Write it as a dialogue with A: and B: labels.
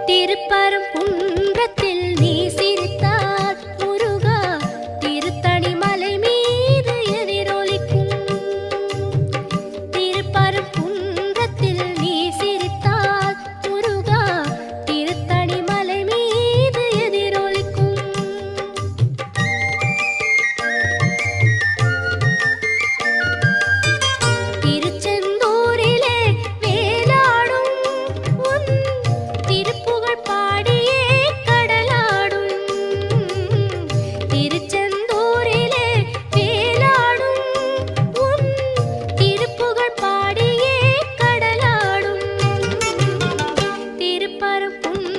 A: திருப்பரங்குன்றத்தில் நீ சிரித்தால் முருகா திருத்தணி மலை மீது எதிரொலிக்கும். திருப்பரங்குன்றத்தில் நீ சிரித்தால் முருகா திருத்தணி மலை மீது எதிரொலிக்கும். திருச்செந்தூரிலே வேலாடும் உன் திருப்புகழ் பாடியே கடலாடும். திருச்செந்தூரிலே வேலாடும் உன் திருப்புகழ் பாடியே கடலாடும். திருப்பரங்குன்றம்